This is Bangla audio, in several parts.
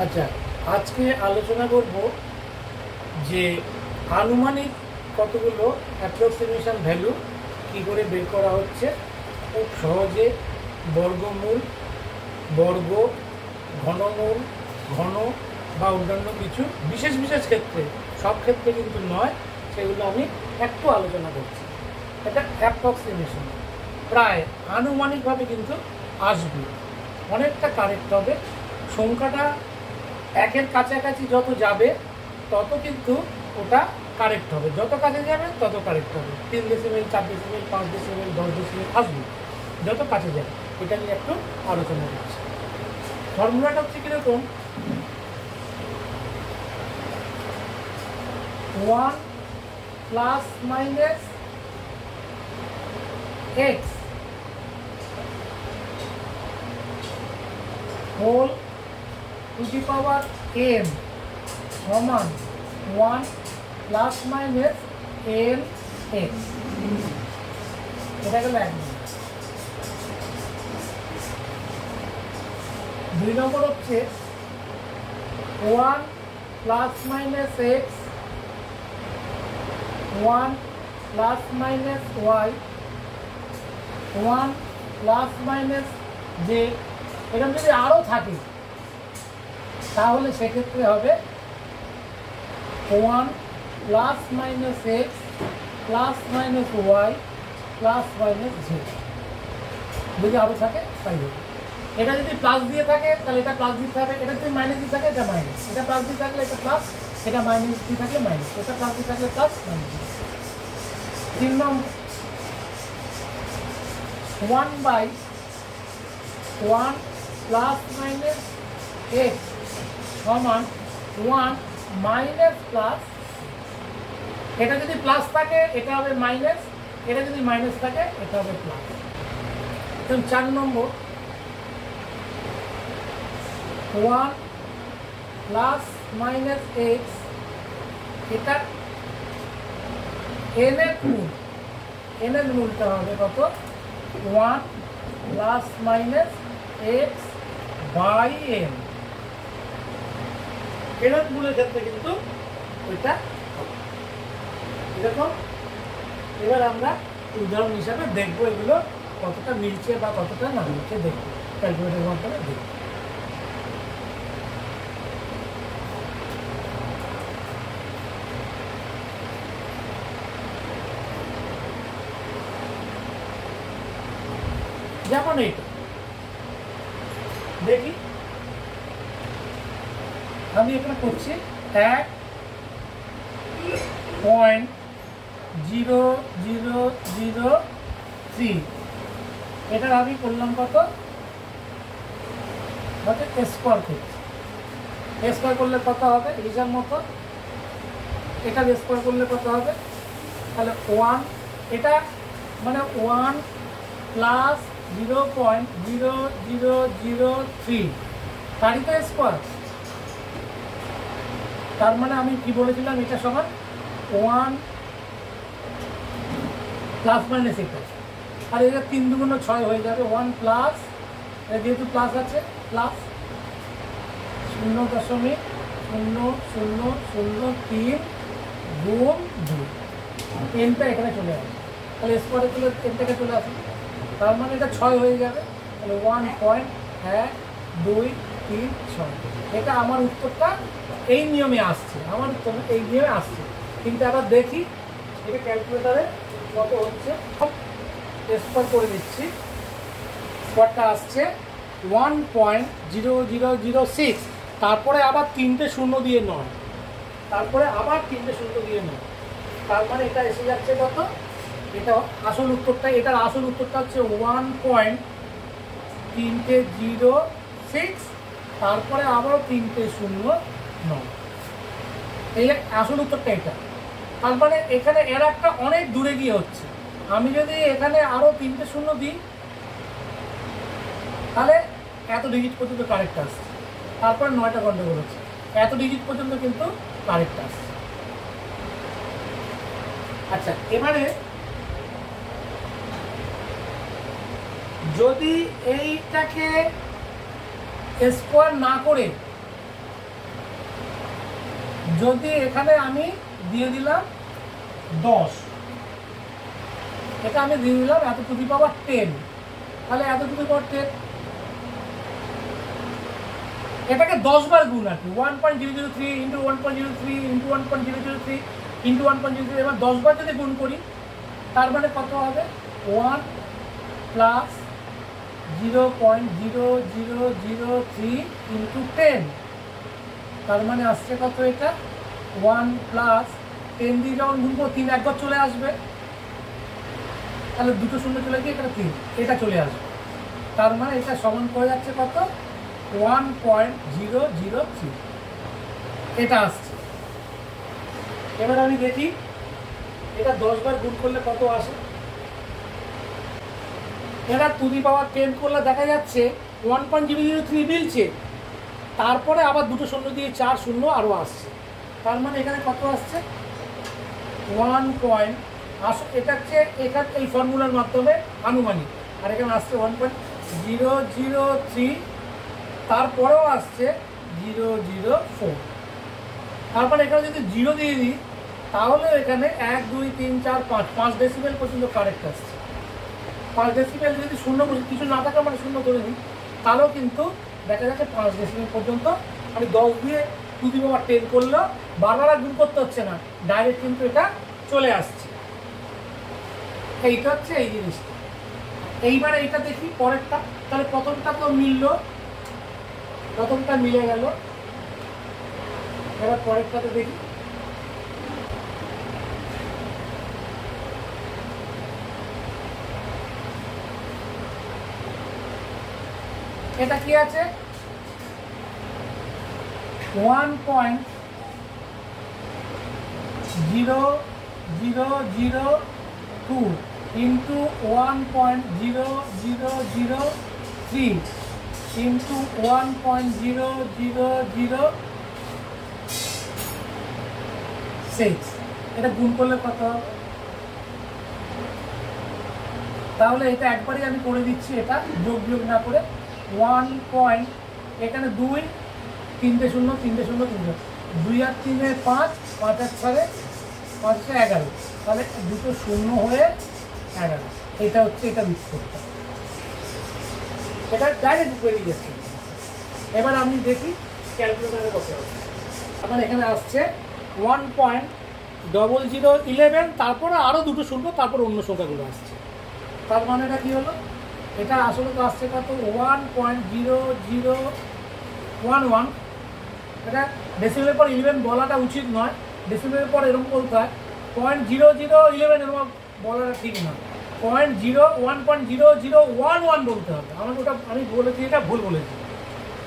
আচ্ছা, আজকে আলোচনা করব যে আনুমানিক কতগুলো অ্যাপ্রক্সিমেশন ভ্যালু কী করে বের করা হচ্ছে খুব সহজে। বর্গমূল, বর্গ, ঘনমূল, ঘন বা অন্যান্য কিছু বিশেষ বিশেষ ক্ষেত্রে, সব ক্ষেত্রে কিন্তু নয়, সেগুলো আমি একটু আলোচনা করছি। এটা অ্যাপ্রক্সিমেশন, প্রায় আনুমানিকভাবে কিন্তু আসবে, অনেকটা কারেক্ট হবে। সংখ্যাটা একের কাছাকাছি যত যাবে তত কিন্তু ওটা কারেক্ট হবে, যত কাছে যাবে তত কারেক্ট হবে। 3 ডেসিমেল, 4 ডেসিমেল, 5 ডেসিমেল, 10 ডেসিমেল আসবে যত কাছে যাবে। এটা নিয়ে একটু আলোচনা করছি। ফর্মুলাটা হচ্ছে কীরকম, 1 plus minus x whole to the power m সমান 1 প্লাস মাইনাস n x। এটা গেল 1 নম্বর। 2 নম্বর হচ্ছে 1 plus minus x 1 plus minus y 1 plus minus z। এরকম যদি আরও থাকে তাহলে সেক্ষেত্রে হবে 1 plus minus x plus minus y plus minus z. যদি আরও থাকে তাই হবে। এটা যদি প্লাস দিয়ে থাকে তাহলে এটা প্লাস দিতে হবে, এটা যদি মাইনাস দিয়ে থাকে এটা মাইনাস, এটা প্লাস দিয়ে থাকলে এটা প্লাস, এটা মাইনাস দিয়ে থাকলে মাইনাস, এটা প্লাস দিয়ে থাকলে প্লাস, মাইনাস। 3 নম্বর 1/1 প্লাস মাইনাস এক্স সমান 1 মাইনাস প্লাস, এটা যদি প্লাস থাকে এটা হবে মাইনাস, এটা যদি মাইনাস থাকে এটা হবে প্লাস। 4 নম্বর 1 প্লাস মাইনাস এক্স, এটা n এর মূল, n এর মূলটা হবে কত, 1 plus minus x by n। এর মূলের ক্ষেত্রে কিন্তু ওইটা এরকম। এবার আমরা উদাহরণ হিসাবে দেখবো এগুলো কতটা মিলছে বা কতটা না মিলছে, দেখবো ক্যালকুলেটরের মাধ্যমে দেখবো। যেমন এইটা দেখি, আমি এখানে করছি 1.0003, এটার আমি করলাম কত, স্কোয়ার করছি। স্কোয়ার করলে কত হবে হিসাব মতো, এটা স্কোয়ার করলে কত হবে, তাহলে 1, এটা মানে 1 প্লাস 0.0003 তারই তো স্কোয়ার। তার মানে আমি কি বলেছিলাম, এটা সমান 1 প্লাস মাইনাস এটা, আর এটা 3 দুগুণ 6 হয়ে যাবে। 1 প্লাস, যেহেতু প্লাস আছে প্লাস 0.0003 গুণ 2, এনটা এখানে চলে আসবে, তাহলে স্কোয়ারে তুলে এনটাকে চলে আসবে, তার মানে এটা 6 হয়ে যাবে। তাহলে 1.1236, এটা আমার উত্তরটা এই নিয়মে আসছে, আমার উত্তর এই নিয়মে আসছে। কিন্তু আবার দেখি এটা ক্যালকুলেটারে কত হচ্ছে, স্কোয়ার করে দিচ্ছি। স্কোয়ারটা আসছে 1.0006, তারপরে আবার 3টে শূন্য দিয়ে নয়, তারপরে আবার 3টে শূন্য দিয়ে নয়, তার মানে এটা এসে যাচ্ছে কত, এটা আসল উত্তরটা, এটার আসল উত্তরটা হচ্ছে 1.306, তারপরে আবারও 3টে শূন্য 9, এই আসল উত্তরটা এটা। তার মানে এখানে এর একটা অনেক দূরে গিয়ে হচ্ছে। আমি যদি এখানে আরও 3টে শূন্য দিই তাহলে এত ডিজিট পর্যন্ত কারেক্ট আসছে, তারপরে 9টা গন্ডগোল হচ্ছে, এত ডিজিট পর্যন্ত কিন্তু কারেক্ট আসছে। আচ্ছা, এবারে যদি এইটাকে স্কোয়ার না করে যদি এখানে আমি দিয়ে দিলাম 10, এটা আমি দিয়ে দিলাম এত টু দি পাওয়ার 10, তাহলে এত টু দি পাওয়ার 10 এটাকে 10 বার গুণ আর কি, 1.003 ইন্টু 1.03 ইন্টু 1.003 ইন্টু 1.003, এবার 10 বার যদি গুণ করি তার মানে কত হবে 1 প্লাস 0.0003 ইন্টু 10, তার মানে আসছে কত এটা 1 প্লাস 10 দিয়ে যখন গুণ করবো 3 একবার চলে আসবে, তাহলে দুটো শূন্য চলে গিয়ে এখানে 3 এটা চলে আসবে, তার মানে এটা সমান করে যাচ্ছে কত 1.003 এটা আসছে। এবার আমি দেখি এটা 10 বার গুণ করলে কত আসে। এটা টু দি পাওয়ার 10 করলে দেখা যাচ্ছে 1.003 মিলছে, তারপরে আবার দুটো শূন্য দিয়ে 4 শূন্য আরও আসছে, তার মানে এখানে কত আসছে 1. এটা হচ্ছে এখানে এই ফর্মুলার মাধ্যমে আনুমানিক, আর এখানে আসছে 1.003, তারপরেও আসছে 004, তারপরে এখানে যদি 0 দিয়ে দিই তাহলে এখানে 1 2 3 4 5 ডেসিবেল পর্যন্ত কারেক্ট আসছে। 5 ডেসিবেল যদি শূন্য কিছু না থাকে মানে শূন্য ধরে নিই, তাহলেও কিন্তু দেখা যাচ্ছে 5 ডেসিবেল পর্যন্ত। আমি 10 দিয়ে টু দি পাওয়ার 10 করলেও বারবার গুণ করতে হচ্ছে না, ডাইরেক্ট কিন্তু এটা চলে আসছে। এইটা হচ্ছে এই জিনিসটা। এইবারে এইটা দেখি পরেরটা, তাহলে প্রথমটা তো মিললো, প্রথমটা মিলে গেল, এবার পরেরটাতে দেখি। এটা কি আছে 1.0002 ইন্টু 1.0003 ইন্টু 1.0006, এটা গুণ করলে কত হবে? তাহলে এটা একবারই আমি করে দিচ্ছি, এটা যোগ বিয়োগ না করে 1. এখানে 2 3 শূন্য 3 শূন্য 3, 2 আর 3 5, 5 আর 4 5 11, তাহলে দুটো শূন্য হয়ে 11, এটা হচ্ছে এটা উত্তরটা, এটা ডাইরেক্ট বেরিয়ে যাচ্ছে। এবার আমি দেখি ক্যালকুলেটারে কত হবে। আমার এখানে আসছে 1.0011, তারপরে আরও দুটো শূন্য, তারপরে অন্য সংখ্যাগুলো আসছে, তার মানে এটা কী হলো, এটা আসলে তো আসছে কত 1.0011, এটা ডেসিমেলের পর 11 বলাটা উচিত নয়, ডেসিমেলের পর এরকম বলতে হয় 0.0011, এরকম বলাটা ঠিক নয়, 1.0011 বলতে হবে। আমাকে ওটা আমি বলেছি, এটা ভুল বলেছি।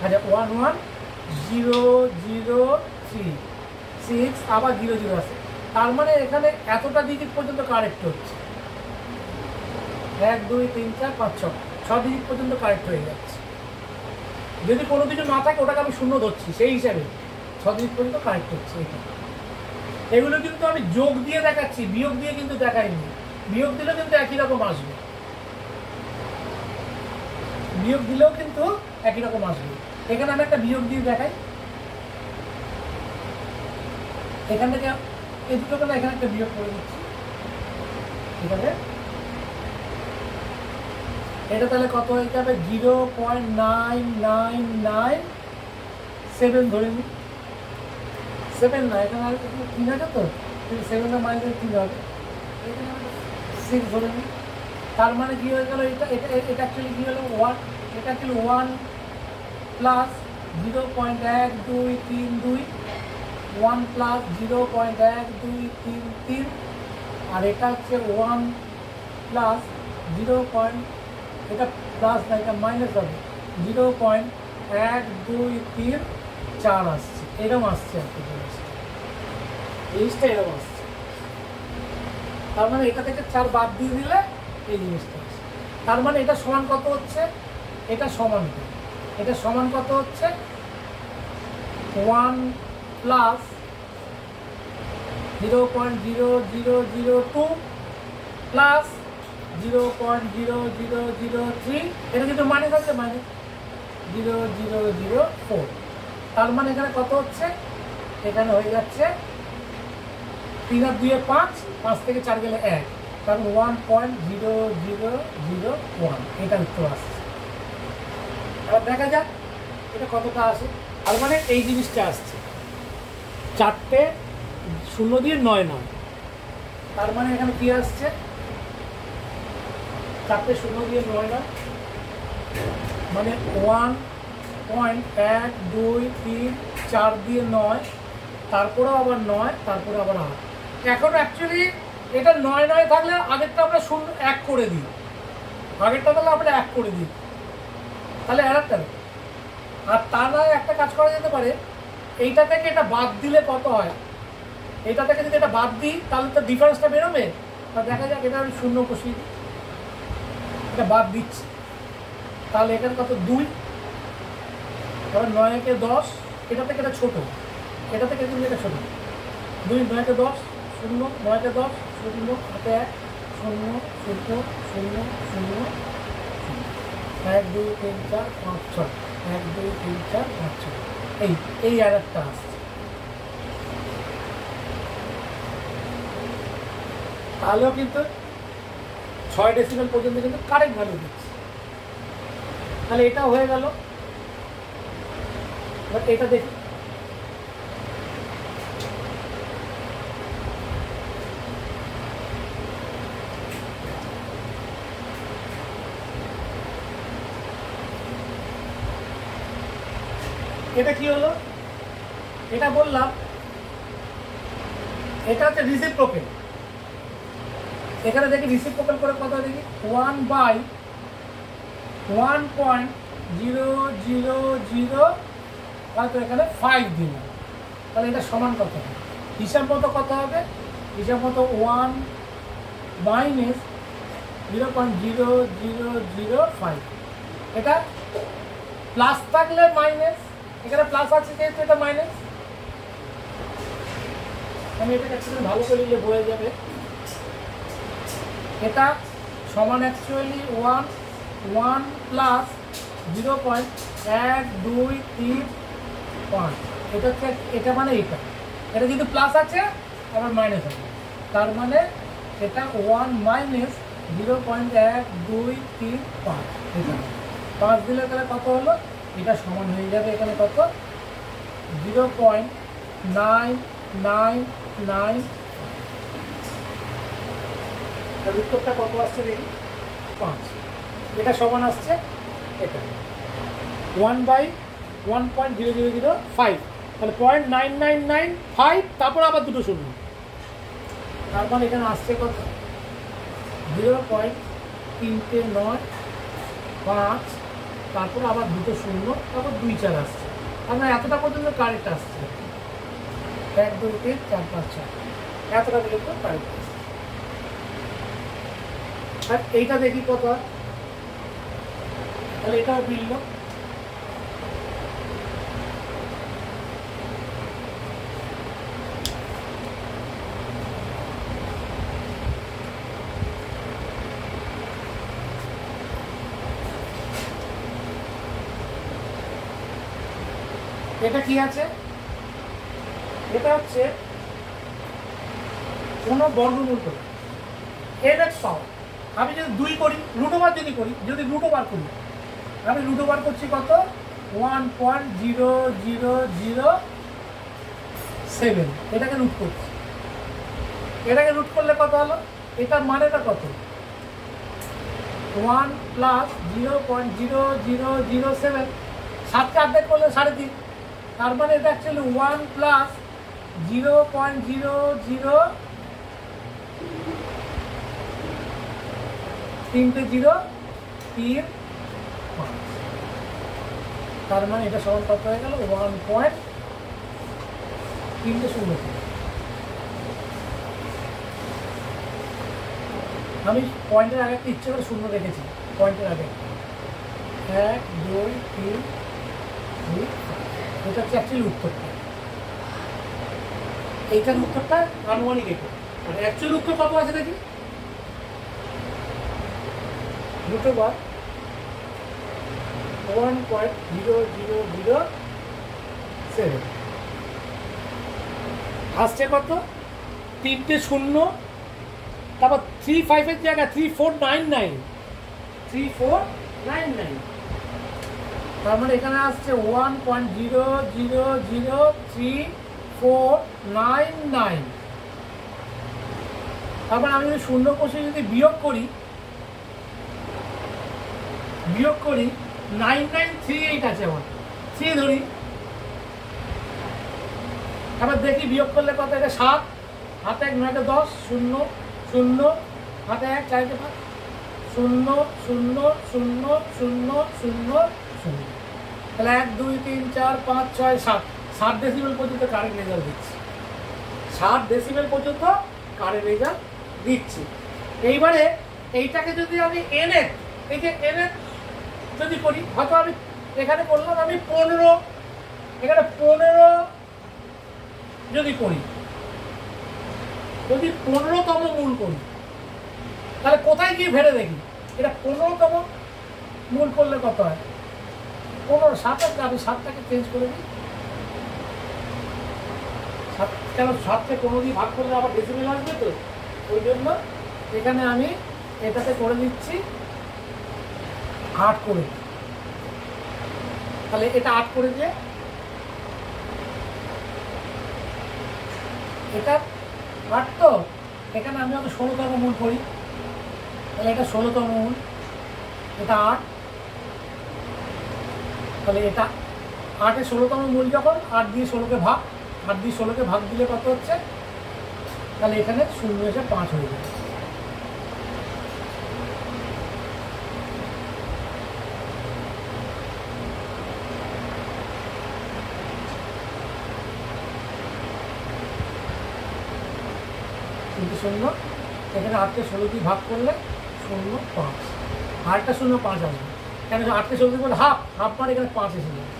আচ্ছা 1.1006 আবার 00 আছে, তার মানে এখানে এতটা ডিজিট পর্যন্ত কারেক্ট হচ্ছে, 1 2 3 4 5 6 ডিজিট পর্যন্ত কারেক্ট হয়ে যাচ্ছে। যদি কোনো কিছু না থাকে ওটাকে আমি শূন্য ধরছি, সেই হিসাবে 6 ডিজিট পর্যন্ত কারেক্ট হচ্ছে। এগুলো কিন্তু আমি যোগ দিয়ে দেখাচ্ছি, বিয়োগ দিয়ে কিন্তু দেখাইনি। বিয়োগ দিলেও কিন্তু একই রকম আসবে, বিয়োগ দিলেও কিন্তু একই রকম আসবে। এখানে আমি একটা বিয়োগ দিয়ে দেখাই, এখান থেকে এই দুটো কেন এখানে একটা বিয়োগ করে দিচ্ছি, ঠিক আছে। এটা তাহলে কত হয়ে যাবে 0.9997 ধরে নিই, 7 না, এখানে আর 3 আছে তো, 7 মাইনাস 3 হবে, 6 ধরে নিই। তার মানে কী হয়ে গেল, এটা এটা এটা অ্যাকচুয়ালি কী হলো 1, এটা অ্যাকচুয়ালি 1 প্লাস 0.1232, 1 প্লাস 0.1233, আর এটা হচ্ছে 1 প্লাস 0. এটা প্লাস না, এটা মাইনাস হবে, 0.1234 আসছে, এরকম আসছে আর কি জিনিসটা, এরকম আসছে। তার মানে এটা থেকে 4 বাদ দিয়ে দিলে এই জিনিসটা আসছে। তার মানে এটা সমান কত হচ্ছে, এটা সমান, এটা সমান কত হচ্ছে 1 প্লাস 0.0002 প্লাস 0.0003, এটা কিন্তু মাইনাস আছে, মাইনাস 0004, তার মানে এখানে কত হচ্ছে এখানে হয়ে যাচ্ছে 3 আর 2 5, 5 থেকে 4 গেলে 1, কারণ 1.0001 এটা উত্তর আসছে। এবার দেখা যাক এটা কতটা আসে। আর মানে এই জিনিসটা আসছে 4টে 0 দিয়ে 9 9, তার মানে এখানে কি আসছে 4টে 0 দিয়ে 9 9, মানে 1.123 দিয়ে 9, তারপরে আবার 9, তারপরে আবার 8। এখন অ্যাকচুয়ালি এটা 9 9 থাকলে আগেরটা আমরা 1 করে দিই, আগেরটা তাহলে আমরা 1 করে দিই, তাহলে আরেকটা। আর তা নয় একটা কাজ করা যেতে পারে, এইটা থেকে এটা বাদ দিলে কত হয়, এইটা থেকে যদি এটা বাদ দিই তাহলে তো ডিফারেন্সটা বেরোবে। তা দেখা যাক এটা আমি 0 বসিয়ে দিই, এটা বাদ দিচ্ছি, তাহলে এখানে কত 2, এবার 9 একে 10, এটা থেকে এটা ছোটো, এটা থেকে কিন্তু এটা ছোটো, 2 9 কে 10 0, 9 কে 10 0, হাতে 1 0 0 0 0 1 2 3 4 5 6, 1 2 3 4 5 6, এই আর একটা আসছে। তাহলেও কিন্তু 6 ডেসিমেল পর্যন্ত কিন্তু কারেক্ট ভ্যালু দিচ্ছে। তাহলে এটা হয়ে গেল। এবার এটা দেখি, এটা কি হলো, এটা বললাম এটা হচ্ছে রিসিপ্রোকেল। এখানে দেখি রিসিপ্রোকেল করে কত দেখি, 1/1.000 হয়তো এখানে 5 দিলাম, তাহলে এটা সমান কত হবে, হিসাব মতো কত হবে, হিসাব মতো 1 মাইনাস 0.0005। এটা প্লাস থাকলে মাইনাস, এখানে প্লাস আছে যেহেতু এটা মাইনাস, আমি এটাকে একটু ভালো করে নিলে বোঝা যাবে। এটা সমান অ্যাকচুয়ালি 1 প্লাস 0.1235, এটা হচ্ছে এটা, মানে এটা যদি প্লাস আছে আবার মাইনাস আছে, তার মানে এটা 1 মাইনাস 0.1235, এটা 5 দিলে তাহলে কত হলো, এটা সমান হয়ে যাবে এখানে কত 0.999। উত্তরটা কত আসছে দেখি, 5। এটা সমান আসছে এটা 1/1.0005, তাহলে 0.9995, তারপর আবার দুটো শূন্য, তার মানে এখানে আসছে কত 0.395, তারপর আবার দুটো শূন্য, তারপর 2 4 আসছে, আপনার এতটা পর্যন্ত কারেক্ট আসছে, 1 2 3 4 5 6, এতটা পর্যন্ত কারেক্ট আসছে। আর এইটা দেখি কত হয়, তাহলে এটাও মিলল। এটা কি আছে, এটা হচ্ছে কোনো বর্গমূল করে এর পাওয়ার। আমি যদি 2 করি, রুটোবার যদি করি, যদি রুটোবার করি, আমি রুটোবার করছি কত 1.0007, এটাকে রুট করছি, এটাকে রুট করলে কত হলো, এটার মানেটা কত 1 প্লাস 0.0007, 7কে অর্ধেক করলে 3.5, তার মানে এটা অ্যাকচুয়ালি 1 প্লাস 0.00 3.035, তার মানে এটা সমান কত হয়ে গেল 1.303। আমি পয়েন্টের আগে একটা ইচ্ছে করে শূন্য রেখেছি, পয়েন্টের আগে 1 2 3 2, এটা হচ্ছে অ্যাকচুয়ালি উত্তরটা, এইটার উত্তরটা আনুমানিক এটা, আর অ্যাকচুয়ালি উত্তর কত আছে দেখি, দুটো বার 1.0007, আসছে কত, 3টে শূন্য, তারপর 35-এর জায়গায় 3499, 3499, তার মানে এখানে আসছে 1.00034999। তার মানে আমি যদি শূন্য কোষে যদি বিয়োগ করি 9938 আছে, আমার 3 ধরি, এবার দেখি বিয়োগ করলে কত, এটা 7, হাতে 1 9 10, 0 0, হাতে 1 4 5, 0 0 0 0 0 0, তাহলে 1 2 3 4 5 6 7, 7 ডেসিমেল পর্যন্ত কারেন্ট রেজাল্ট দিচ্ছি, 7 ডেসিমেল পর্যন্ত কারেন্ট রেজাল্ট দিচ্ছি। এইবারে এইটাকে যদি আমি এনে, এই যে এনে যদি করি, হয়তো আমি এখানে করলাম আমি 15, এখানে 15 যদি করি, যদি 15তম মূল করি, তাহলে কোথায় গিয়ে ভেড়ে দেখি এটা 15তম মূল করলে কত হয়, 15, 7, আমি 7টাকে চেঞ্জ করে দিই, 7, কেন 7কে 15 দিয়ে ভাগ করলে আবার ডেসিমেল আসবে, তো ওই জন্য এখানে আমি এটাতে করে দিচ্ছি 8 করে, তাহলে এটা 8 করে দিয়ে এটা 8, তো এখানে আমি হয়তো 16তম মূল করি, তাহলে এটা 16তম মূল, এটা 8, তাহলে এটা 8-এর 16তম মূল, যখন 8 দিয়ে 16কে ভাগ, 8 দিয়ে 16কে ভাগ দিলে কত হচ্ছে, তাহলে এখানে 0 এসে 5 হয়ে যাবে। কিন্তু 0, এখানে 8কে 16 দিয়ে ভাগ করলে 0 5, 8টা 0 5 আসবে, কেন 8কে 16 দিয়ে বলে হাফ, মানে এখানে 5 এসে যাবে,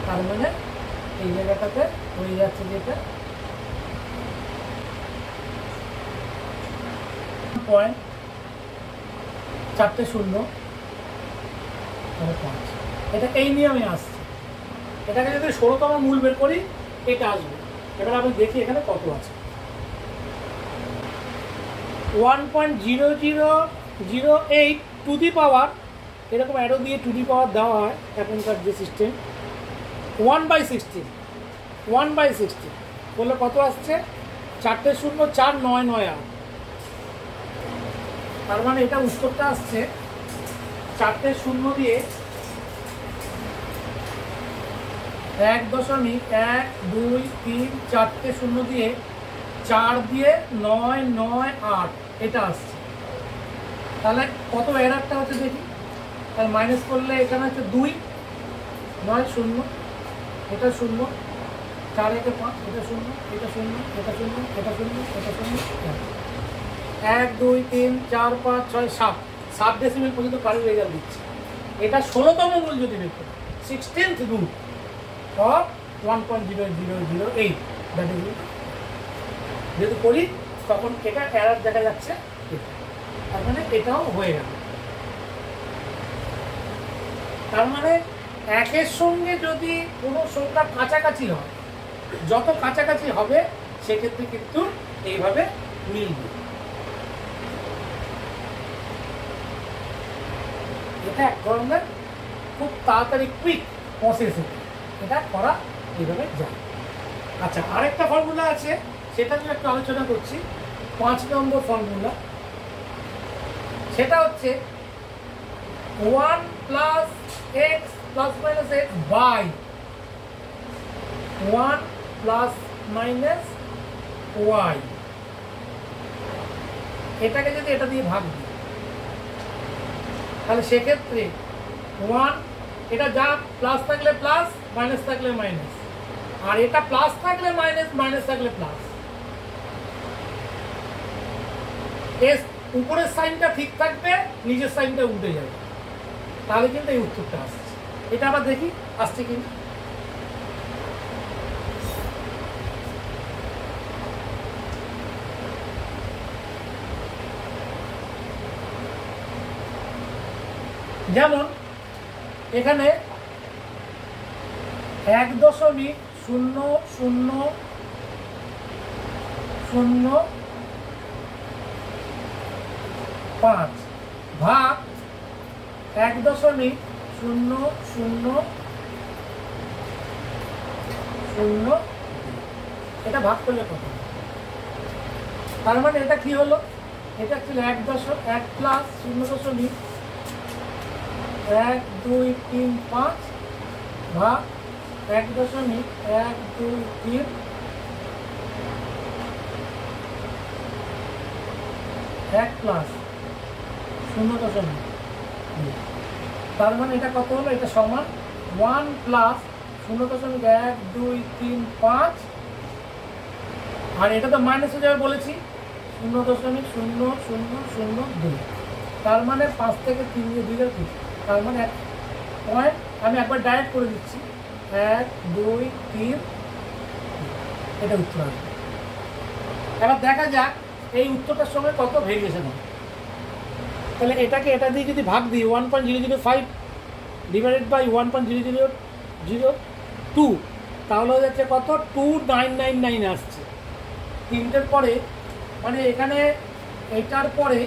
তার মানে এই জায়গাটাতে হয়ে যাচ্ছে যেটা পয়েন্ট 4টে 0 5, এটা এই নিয়মে আসছে। এটাকে যদি 16তম মূল বের করি এটা আসবে। এবার আমি দেখি এখানে কত আছে, 1.0008 টু দি পাওয়ার, এরকম অ্যারো দিয়ে টু দি পাওয়ার দেওয়া হয় এখনকার যে সিস্টেম, 1/16 বললে কত আসছে, 4টে 0 4 9 9 8, তার মানে এটা উত্তরটা আসছে 4টে 0 দিয়ে 1.123 4টে 0 দিয়ে 4 দিয়ে 9 9 8, এটা আসছে। তাহলে কত এরারটা হচ্ছে দেখি, তাহলে মাইনাস করলে এখানে হচ্ছে 2 9 0, এটা 0, 4 1 5, এটা 0, এটা 0, এটা 0, এটা 0, এটা 0, 1 2 3 4 5 6 7, 7 ডেসিমেল পর্যন্ত কারেন্ট রেজাল্ট দিচ্ছে। এটা 16তম মূল যদি বের করি, 16th root of 1.0008, that is, যদি করি তখন এটা এরার দেখা যাচ্ছে, তার মানে এটাও হয়ে গেল। তার মানে একের সঙ্গে যদি কোনো সংখ্যা কাছাকাছি হয়, যত কাছাকাছি হবে সেক্ষেত্রে কিন্তু এইভাবে মিলবে। এটা এক ধরনের খুব তাড়াতাড়ি কুইক প্রসেস, এটা করা এইভাবে যায়। আচ্ছা, আরেকটা ফর্মুলা আছে, সেটা নিয়ে একটু আলোচনা করছি, 5 নম্বর ফর্মুলা। সেটা হচ্ছে 1 + x ± x বাই 1 ± y, এটাকে যদি এটা দিয়ে ভাগ দিই তাহলে সেক্ষেত্রে 1, এটা যা প্লাস থাকলে প্লাস, মাইনাস থাকলে মাইনাস, আর এটা প্লাস থাকলে মাইনাস, মাইনাস থাকলে প্লাস, এর উপরের সাইনটা ঠিক থাকবে, নিচের সাইনটা উল্টে যাবে, তাহলে কিন্তু এই উত্তরটা আসছে। এটা আবার দেখি আসছে কিনা। যেমন এখানে 1.0 শূন্য শূন্য শূন্য 5 ভাগ 1.0000। এটা ভাগ করলে কত? তার মানে এটা কি হলো? এটা অ্যাকচুয়ালি 1 প্লাস 0.1235 ভাগ 1.123 1 প্লাস 0.2। তার মানে এটা কত হলো? এটা সমান 1 প্লাস 0.1235, আর এটা তো মাইনাস হয়ে যাবে বলেছি 0.0002। তার মানে 5 থেকে 3 দিয়ে 2 গেল, তার মানে 1 পয়েন্ট। আমি একবার ডাইরেক্ট করে দিচ্ছি, 1 2 3, এটা উত্তর আসবে। এবার দেখা যাক এই উত্তরটার সঙ্গে কত ভেরিয়েশন হবে। তাহলে এটাকে এটা দিয়ে যদি ভাগ দিই 1.005 ডিভাইডেড বাই 1.0002, তাহলে হয়ে যাচ্ছে কত? 2999 আসছে। তিনটের পরে মানে এখানে এটার পরে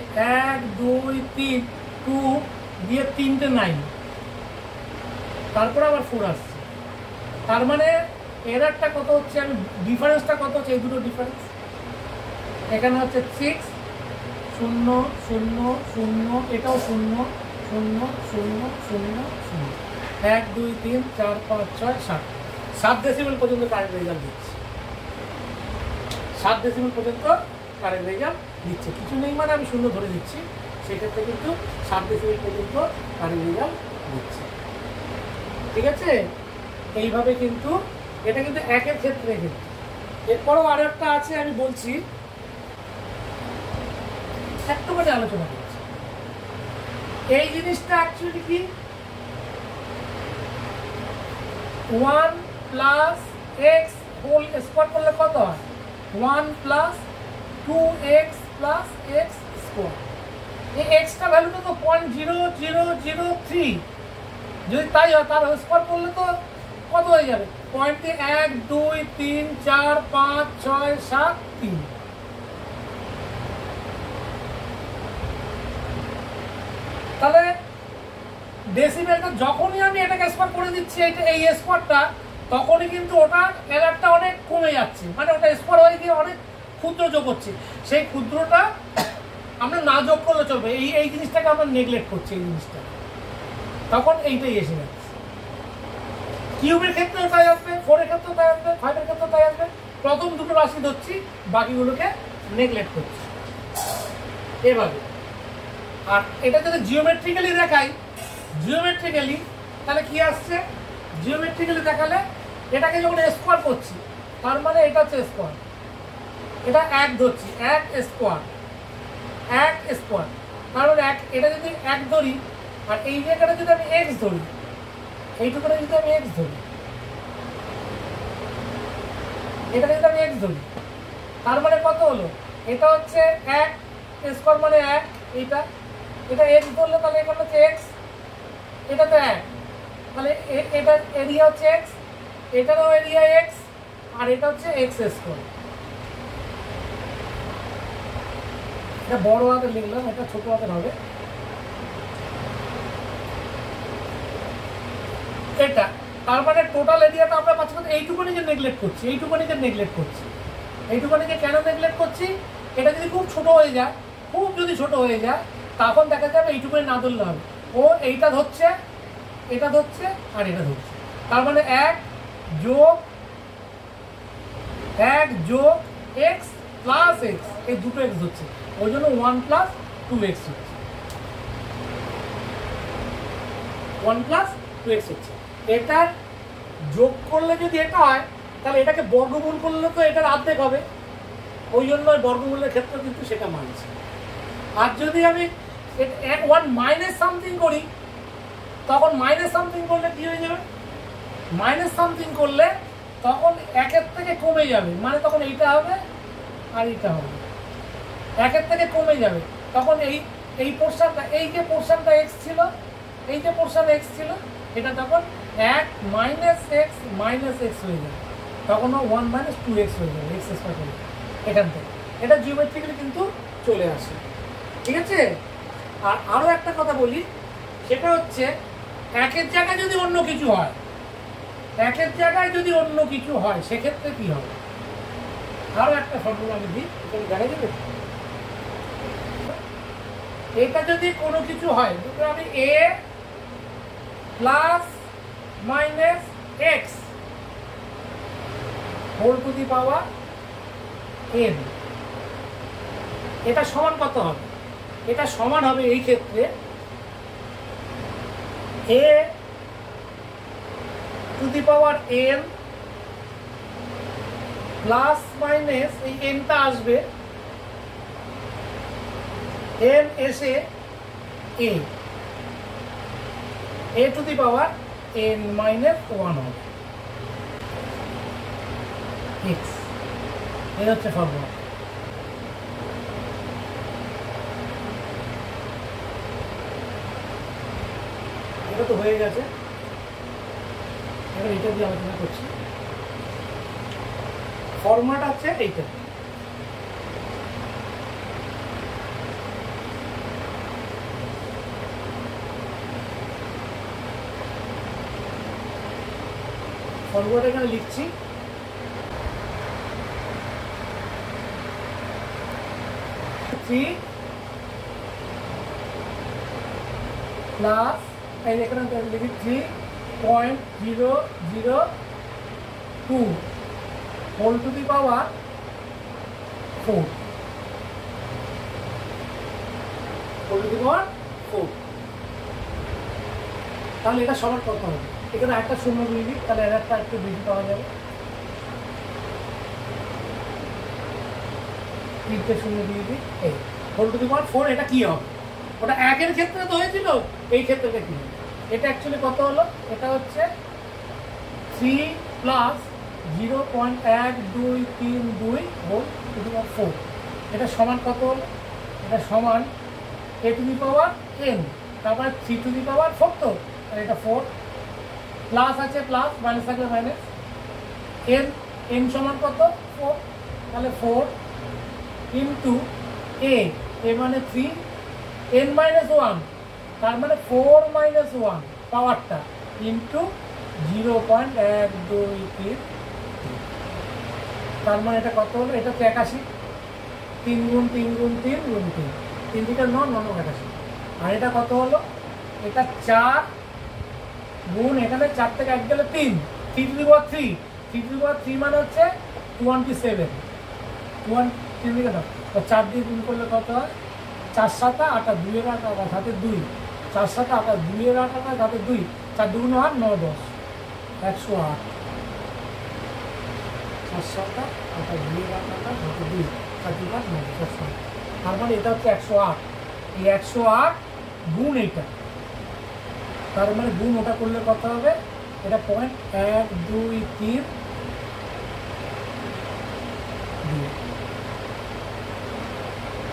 1 2 3 2 দিয়ে 3টে 9, তারপরে আবার 4 আসছে। তার মানে এরারটা কত হচ্ছে? আমি ডিফারেন্সটা কত হচ্ছে? এই দুটো ডিফারেন্স এখানে হচ্ছে 6 0 0 0, এটাও 0 0 0 0 0, 1 2 3 4 5 6 7, 7 ডেসিমেল পর্যন্ত কারেন্ট রেজাল্ট দিচ্ছে। 7 ডেসিমেল পর্যন্ত কারেন্ট রেজাল্ট দিচ্ছে। কিছু নেই মানে আমি 0 ধরে দিচ্ছি, সেক্ষেত্রে কিন্তু 7 ডেসিমেল পর্যন্ত কারেন্ট রেজাল্ট দিচ্ছে। ঠিক আছে? এইভাবে কিন্তু এটা কিন্তু একের ক্ষেত্রে কিন্তু। এরপরও আরো একটা আছে, আমি বলছি একটু করে আলোচনা করছি। এই জিনিসটা অ্যাকচুয়ালি কি 1 প্লাস এক্স হোল স্কোয়ার করলে কত হয়? 1 plus 2x plus x square. এই এক্সটা ভ্যালুটা তো 0.0003, যদি তাই হয় তার স্কোয়ার করলে তো কত হয়ে যাবে? 1 2 3 4 5 6 7 3। তাহলে ডেসিমেলটা যখনই আমি এটাকে স্কোয়ার করে দিচ্ছি, এই স্কোয়ারটা, তখনই কিন্তু ওটা এরারটা অনেক কমে যাচ্ছে, মানে ওটা স্কোয়ার হয়ে গিয়ে অনেক ক্ষুদ্র যোগ হচ্ছে। সেই ক্ষুদ্রটা আমরা না যোগ করলে চলবে, এই জিনিসটাকে আমরা নেগলেক্ট করছি, এই জিনিসটা, তখন এইটাই এসে যাচ্ছে। কিউবের ক্ষেত্রেও তাই আসবে, 4 এর ক্ষেত্রেও তাই আসবে, 5 এর ক্ষেত্রেও তাই আসবে। প্রথম দুটো রাশি ধরছি, বাকিগুলোকে নেগলেক্ট করছি এভাবে। আর এটা যদি জিওমেট্রিক্যালি দেখাই, জিওমেট্রিক্যালি তাহলে কি আসছে? জিওমেট্রিক্যালি দেখালে এটাকে যখন স্কোয়ার করছি, তার মানে এটা হচ্ছে স্কোয়ার, এটা 1 ধরছি, 1 স্কোয়ার, 1 স্কোয়ার, তার মানে এটা যদি 1 ধরি, আর এই জায়গাটা যদি আমি এক্স ধরি, এইটুকুটা যদি আমি এক্স ধরি, এটা যদি আমি এক্স ধরি, তার মানে কত হলো? এটা হচ্ছে 1 স্কোয়ার মানে 1, এটা এক্স ধরলে তাহলে এটা হচ্ছে এক্স, এটা তো 1, তাহলে এটা এরিয়া হচ্ছে এক্স, এটারও এরিয়া এক্স, আর এটা হচ্ছে এক্স স্কোয়ার। এটা বড় হাতে লিখলাম, এটা ছোট হাতের হবে। এটা তার মানে টোটাল এরিয়াটা আমরা পাচ্ছি, এইটুকুনিকে নেগলেক্ট করছি, এইটুকুনিকে নেগলেক্ট করছি। এইটুকুনিকে কেন নেগলেক্ট করছি? এটা যদি খুব ছোট হয়ে যায়, খুব যদি ছোট হয়ে যায়, তখন দেখা যাবে এইটুকুনি না ধরলে হবে। ও এইটা ধরছে, এটা ধরছে, আর এটা ধরছে, তার মানে 1 যোগ এক্স প্লাস এক্স, এই দুটো এক্স ধরছে, ওই জন্য 1 প্লাস 2x হচ্ছে, 1 প্লাস 2x হচ্ছে। এটার যোগ করলে যদি এটা হয়, তাহলে এটাকে বর্গমূল করলে তো এটার অর্ধেক হবে, ওই জন্য বর্গমূলের ক্ষেত্রে কিন্তু সেটা মানছে। আর যদি আমি 1 মাইনাস সামথিং করি, তখন মাইনাস সামথিং করলে কি হয়ে যাবে? মাইনাস সামথিং করলে তখন 1 থেকে কমে যাবে, মানে তখন এইটা হবে আর এইটা হবে, 1 থেকে কমে যাবে, তখন এই পোর্শনটা, এই যে পোর্শনটা এক্স ছিল, এই যে পোর্শন এক্স ছিল, এটা তখন 1 মাইনাস এক্স হয়ে যাবে। তখনও 1 মাইনাস 2x হয়ে যাবে, এক্স স্কোয়ার করে এখান থেকে। এটা জিওমেট্রিক্যালি কিন্তু চলে আসে, ঠিক আছে। আর আরও একটা কথা বলি, সেটা হচ্ছে একের জায়গায় যদি অন্য কিছু হয়, একের জায়গায় যদি অন্য কিছু হয় সেক্ষেত্রে কী হবে। আরও একটা ফর্মুলা আমি দিই, এটা দেখা যাবে। এটা যদি কোনো কিছু হয়, দুটো আমি A plus minus x whole to the power N, এটা সমান কত হবে? এটা সমান হবে এই ক্ষেত্রে A to the power N plus minus এই এনটা আসবে, এন এসে A to the power N minus 1 হবে এক্স। এই হচ্ছে ফর্মুলা। এটা তো হয়ে গেছে, এবার এটা দিয়ে আলোচনা করছি। ফর্মুলাটা হচ্ছে এইটা, ফর্মুলাটা এখানে লিখছি। প্লাস এখানে লিখি 3.002 whole to the power 4, whole to the power 4। তাহলে এটা সমান কত হবে? এখানে একটা শূন্য দিয়ে দিই, তাহলে একটা একটু বেশি পাওয়া যাবে। 3টে শূন্য দিয়ে দিই, এই হোল টু দি পাওয়ার 4। এটা কি হবে? ওটা একের ক্ষেত্রে তো হয়েছিল, এই ক্ষেত্রে কি হবে? এটা অ্যাকচুয়ালি কত হলো? এটা হচ্ছে 3 plus 0.1232 whole to the power 4। এটা সমান কত হলো? এটা সমান এ টু দি পাওয়ার এন, তারপরে 3 টু দি পাওয়ার 4, তো এটা 4 প্লাস আছে প্লাস, মাইনাস থাকলে মাইনাস। এন এন সমান কত? 4, তাহলে 4 ইন্টু এ মানে 3, এন মাইনাস 1, তার মানে 4 মাইনাস 1 পাওয়ারটা ইন্টু 0.123, তার মানে এটা কত হলো? এটা তো 81, 3 গুণ 3 গুণ 3 গুণ 3, 3 থেকে 9, 9 81। আর এটা কত হলো? এটা 4 গুণ, এখানে 4 থেকে 1 গেলে 3, 3 two the power 3, 3 two the পাওয়ার 3 মানে হচ্ছে 27, 3 দিকে দাও, 4 দিয়ে গুণ করলে কত হয়? 4 7 8, 2 এর 8 হাতে 2, 4 7 8, 2 এর 8 হাতে 2, 4 2 8 9 10, 108। 4 7 8, 2 এর 8 হাতে 2, 4 2 8 9 10। তার মানে এটা হচ্ছে 108। এই 108 গুণ এইটা, তার মানে গুণ ওটা করলে কত হবে? এটা 0.123,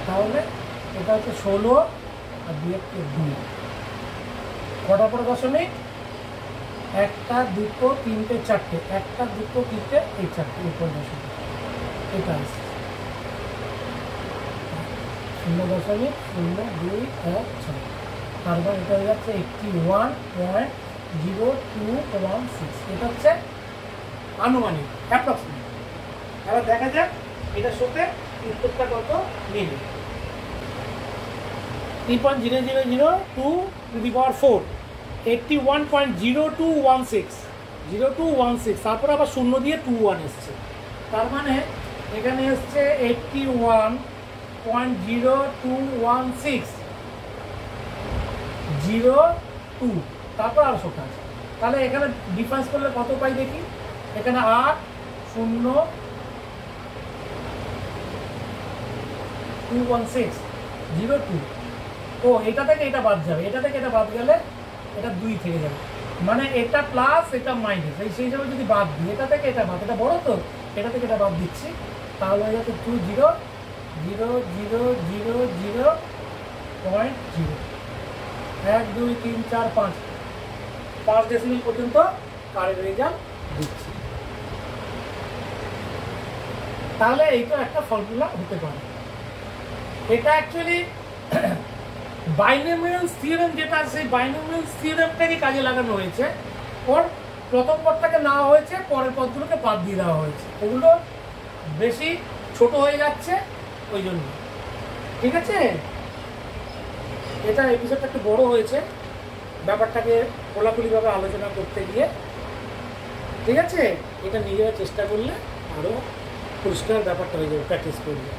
তাহলে এটা হচ্ছে 16 আর 2 2, কটা পরে দশমিক? 1 2 3 4, 1 2 3 এই 4 উপর দশমিক, এটা আছে 0.0216। তারপর এটা হয়ে যাচ্ছে 81.0216। এটা হচ্ছে আনুমানিক, অ্যাপ্রক্সিমেট। এবার দেখা যাক এটার সাথে উত্তরটা কত মিলে। 3.0002 টু দি পাওয়ার 4, 81.0216, তারপর আবার শূন্য দিয়ে 21 এসছে, তার মানে এখানে এসছে 81.0216, তারপর আর শোকা আছে। তাহলে এখানে ডিফারেন্স করলে কত পাই দেখি? এখানে 8 0 216 02। ও এটা থেকে এটা বাদ যাবে, এটা থেকে এটা বাদ গেলে এটা 2 থেকে যাবে, মানে এটা প্লাস এটা মাইনাস, এই সেই হিসাবে যদি বাদ দিই, এটা থেকে এটা বাদ, এটা বড় তো, এটা থেকে এটা বাদ দিচ্ছি, তাহলে হয়ে যাচ্ছে 20.000.0 1 2 3 4 5 ডেসিমেল পর্যন্ত কারেন্ট রেজাল্ট দিচ্ছি। তাহলে এইটা একটা ফর্মুলা হতে পারে। এটা অ্যাকচুয়ালি বাইনোমিয়ালস থিওরেম যেটা আছে, সেই বাইনোমিয়ালস থিওরেমটাকে কাজে লাগানো হয়েছে। ওর প্রথম পদটাকে নেওয়া হয়েছে, পরের পদগুলোকে বাদ দিয়ে দেওয়া হয়েছে, ওগুলো বেশি ছোট হয়ে যাচ্ছে ওই জন্য। ঠিক আছে, এটা এপিসোডটা একটু বড় হয়েছে ব্যাপারটাকে খোলাখুলিভাবে আলোচনা করতে গিয়ে। ঠিক আছে, এটা নিজেরা চেষ্টা করলে আরও পরিষ্কার ব্যাপারটা হয়ে যাবে প্র্যাকটিস করলে।